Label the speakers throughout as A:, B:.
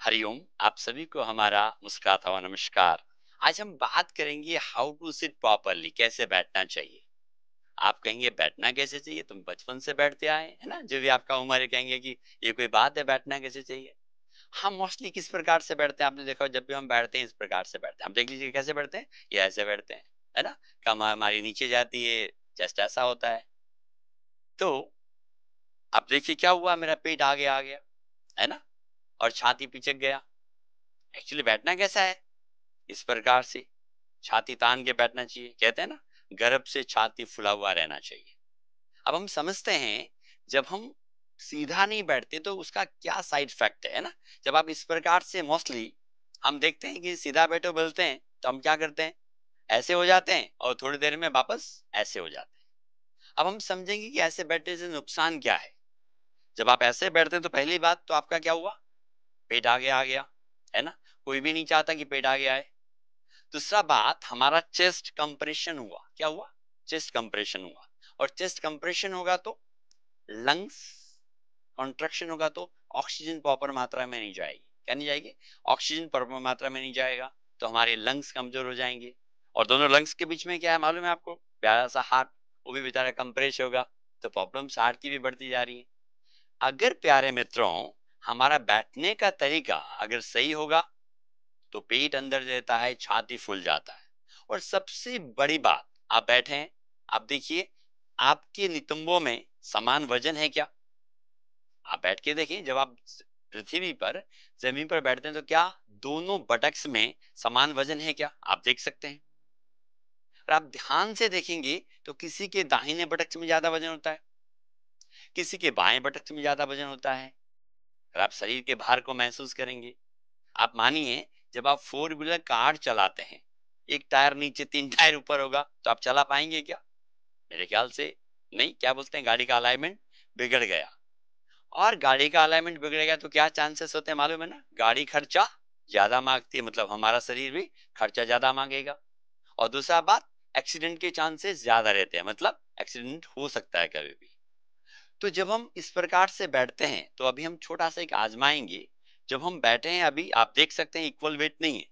A: हरिओम। आप सभी को हमारा मुस्कुराता हुआ नमस्कार। आज हम बात करेंगे हाउ टू सिट प्रॉपरली, कैसे बैठना चाहिए। आप कहेंगे बैठना कैसे चाहिए, तुम बचपन से बैठते आए है ना, जो भी आपका उम्र है, कहेंगे कि ये कोई बात है बैठना कैसे चाहिए। हम मोस्टली किस प्रकार से बैठते हैं, आपने देखा हो, जब भी हम बैठते हैं इस प्रकार से बैठते हैं। हम देख लीजिए कैसे बैठते हैं, ये ऐसे बैठते हैं, है ना। कमर हमारी नीचे जाती है, चेस्ट ऐसा होता है। तो अब देखिए क्या हुआ, मेरा पेट आगे आ गया, है ना, और छाती पीछे गया। एक्चुअली बैठना कैसा है, इस प्रकार से छाती तान के बैठना चाहिए। कहते हैं ना, गर्भ से छाती फुला हुआ रहना चाहिए। अब हम समझते हैं, जब हम सीधा नहीं बैठते तो उसका क्या साइड इफेक्ट है ना। जब आप इस प्रकार से मोस्टली हम देखते हैं कि सीधा बैठो बोलते हैं, तो हम क्या करते हैं, ऐसे हो जाते हैं और थोड़ी देर में वापस ऐसे हो जाते हैं। अब हम समझेंगे कि ऐसे बैठने से नुकसान क्या है। जब आप ऐसे बैठते हैं तो पहली बात तो आपका क्या हुआ, पेट आगे आ गया, है ना। कोई भी नहीं चाहता कि पेट आगे आए। दूसरा बात, हमारा चेस्ट कंप्रेशन हुआ। क्या हुआ, चेस्ट कंप्रेशन हुआ। और चेस्ट कंप्रेशन होगा तो लंग्स कॉन्ट्रैक्शन होगा, तो ऑक्सीजन प्रॉपर मात्रा में नहीं जाएगी। क्या नहीं जाएगी, ऑक्सीजन प्रॉपर मात्रा में नहीं जाएगा, तो हमारे लंग्स कमजोर हो जाएंगे। और दोनों लंग्स के बीच में क्या है मालूम है आपको, प्यारा सा हार्ट, वो भी बेचारा कंप्रेस होगा, तो प्रॉब्लम्स हार्ट की भी बढ़ती जा रही है। अगर प्यारे मित्रों, हमारा बैठने का तरीका अगर सही होगा तो पेट अंदर रहता है, छाती फूल जाता है। और सबसे बड़ी बात, आप बैठे हैं, आप देखिए आपके नितंबों में समान वजन है क्या। आप बैठ के देखिए, जब आप पृथ्वी पर जमीन पर बैठते हैं तो क्या दोनों बटक्स में समान वजन है क्या, आप देख सकते हैं। और आप ध्यान से देखेंगे तो किसी के दाहिने बटक्स में ज्यादा वजन होता है, किसी के बाएं बटक्स में ज्यादा वजन होता है। और आप शरीर के भार को महसूस करेंगे। आप मानिए, जब आप फोर व्हीलर कार चलाते हैं, एक टायर नीचे तीन टायर ऊपर होगा, तो आप चला पाएंगे क्या, मेरे ख्याल से नहीं। क्या बोलते हैं, गाड़ी का अलाइनमेंट बिगड़ गया। और गाड़ी का अलाइनमेंट बिगड़ गया तो क्या चांसेस होते हैं मालूम है ना, गाड़ी खर्चा ज्यादा मांगती है, मतलब हमारा शरीर भी खर्चा ज्यादा मांगेगा। और दूसरा बात, एक्सीडेंट के चांसेस ज्यादा रहते हैं, मतलब एक्सीडेंट हो सकता है कभी भी। तो जब हम इस प्रकार से बैठते हैं, तो अभी हम छोटा सा एक आजमाएंगे। जब हम बैठे हैं, अभी आप देख सकते हैं इक्वल वेट नहीं है।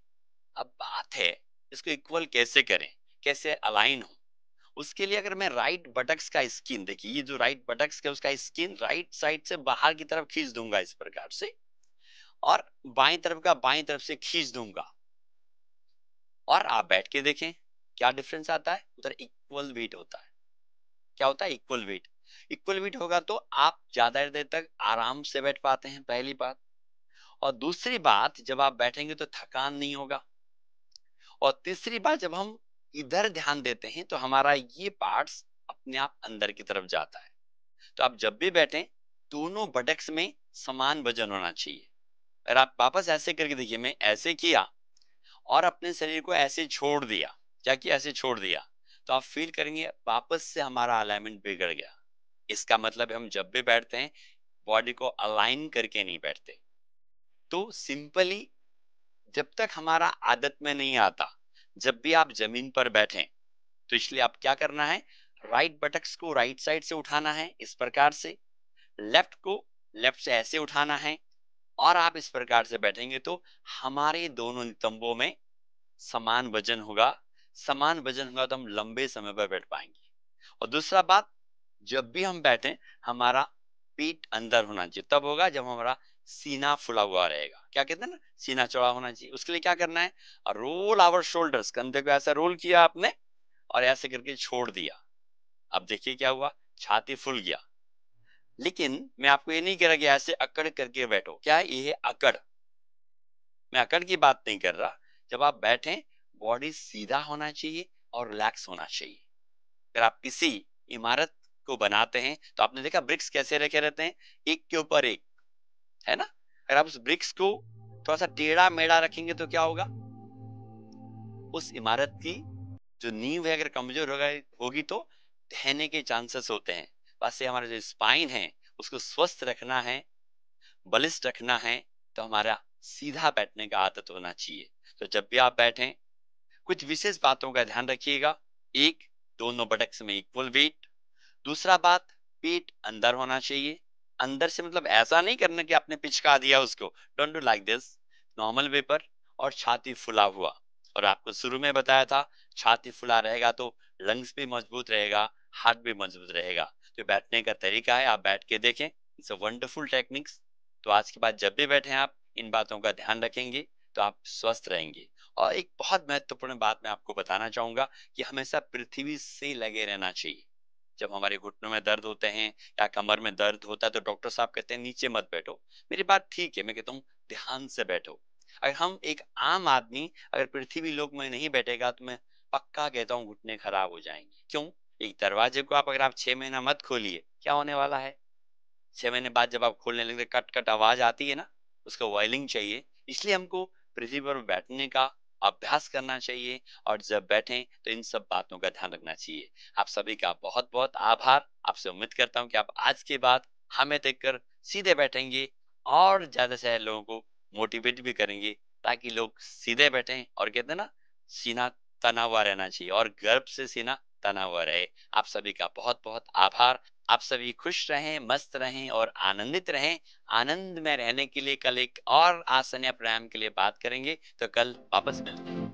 A: अब बात है, इसको इक्वल कैसे करें, कैसे अलाइन हो। उसके लिए अगर मैं राइट बटक्स का स्किन, देखिए ये जो राइट बटक्स का उसका स्किन राइट साइड से बाहर की तरफ खींच दूंगा इस प्रकार से, और बाएं तरफ का बाएं तरफ से खींच दूंगा। और आप बैठ के देखें क्या डिफरेंस आता है, उधर इक्वल वेट होता है। क्या होता है, इक्वल वेट। इक्वल वेट होगा तो आप ज्यादा देर तक आराम से बैठ पाते हैं, पहली बात। और दूसरी बात, जब आप बैठेंगे तो थकान नहीं होगा। और तीसरी बात, जब हम इधर ध्यान देते हैं तो हमारा ये पार्ट्स अपने आप अंदर की तरफ जाता है। तो आप जब भी बैठें, दोनों बटक्स में समान वजन होना चाहिए। अगर आप वापस ऐसे करके देखिए, मैं ऐसे किया और अपने शरीर को ऐसे छोड़ दिया, क्या किया, ऐसे छोड़ दिया, तो आप फील करेंगे वापस से हमारा अलाइनमेंट बिगड़ गया। इसका मतलब है हम जब भी बैठते हैं, बॉडी को अलाइन करके नहीं बैठते। तो सिंपली, जब तक हमारा आदत में नहीं आता, जब भी आप जमीन पर बैठें, तो इसलिए आप क्या करना है, राइट बटक्स को राइट साइड से उठाना है इस प्रकार से, लेफ्ट को लेफ्ट से ऐसे उठाना है। और आप इस प्रकार से बैठेंगे तो हमारे दोनों नितंबों में समान वजन होगा। समान वजन होगा तो हम लंबे समय पर बैठ पाएंगे। और दूसरा बात, जब भी हम बैठे, हमारा पेट अंदर होना चाहिए, तब होगा जब हमारा सीना फुला हुआ रहेगा। क्या कहते हैं ना, सीना चौड़ा होना चाहिए। उसके लिए क्या करना है, रोल आवर शोल्डर्स, कंधे को ऐसा रोल किया आपने और ऐसे करके छोड़ दिया। अब देखिए क्या हुआ, छाती फूल गया। लेकिन मैं आपको ये नहीं कह रहा कि ऐसे अकड़ करके बैठो, क्या है ये है अकड़। मैं अकड़ की बात नहीं कर रहा। जब आप बैठे, बॉडी सीधा होना चाहिए और रिलैक्स होना चाहिए। अगर आप किसी इमारत को बनाते हैं तो आपने देखा ब्रिक्स कैसे रखे रहते हैं, एक के ऊपर एक, है ना। अगर आप उस ब्रिक्स को थोड़ा सा टेढ़ा मेढ़ा रखेंगे तो क्या होगा, उस इमारत की जो नींव है अगर कमजोर होगा होगी तो ढहने के चांसेस होते हैं। बस ये हमारा जो स्पाइन है उसको स्वस्थ रखना है, बलिष्ठ रखना है, तो हमारा सीधा बैठने का आदत होना चाहिए। तो जब भी आप बैठें, कुछ विशेष बातों का ध्यान रखिएगा। एक, दोनों बटक्स में इक्वल वेट। दूसरा बात, पेट अंदर होना चाहिए। अंदर से मतलब ऐसा नहीं करना कि आपने पिचका दिया उसको, don't do like this. Normal way पर और छाती फुला हुआ। और आपको शुरू में बताया था छाती फुला रहेगा तो लंग्स भी मजबूत रहेगा, हार्ट भी मजबूत रहेगा। तो बैठने का तरीका है, आप बैठ के देखें। It's a wonderful techniques. तो आज के बाद जब भी बैठे आप इन बातों का ध्यान रखेंगे तो आप स्वस्थ रहेंगे। और एक बहुत महत्वपूर्ण बात मैं आपको बताना चाहूंगा कि हमेशा पृथ्वी से लगे रहना चाहिए। जब हमारे घुटनों में दर्द होते हैं या कमर में दर्द होता है तो डॉक्टर साहब कहते हैं नीचे मत बैठो। मेरी बात ठीक है, मैं कहता हूँ ध्यान से बैठो। अगर हम एक आम आदमी अगर पृथ्वी लोक में नहीं बैठेगा तो मैं पक्का कहता हूँ घुटने खराब हो जाएंगे। क्यों? एक दरवाजे को आप अगर आप 6 महीना मत खोलिए, क्या होने वाला है? 6 महीने बाद जब आप खोलने लगते कट कट आवाज आती है ना, उसका वायलिंग चाहिए। इसलिए हमको पृथ्वी पर बैठने का अभ्यास करना चाहिए। और जब बैठें तो इन सब बातों का ध्यान रखना चाहिए। आप सभी का बहुत बहुत आभार। आपसे उम्मीद करता हूँ कि आप आज के बाद हमें देखकर सीधे बैठेंगे और ज्यादा से ज्यादा लोगों को मोटिवेट भी करेंगे, ताकि लोग सीधे बैठें। और कहते हैं ना, सीना तना हुआ रहना चाहिए और गर्भ से सीना तना हुआ रहे। आप सभी का बहुत बहुत आभार। आप सभी खुश रहें, मस्त रहें और आनंदित रहें। आनंद में रहने के लिए कल एक और आसन या प्राणायाम के लिए बात करेंगे, तो कल वापस मिलते हैं।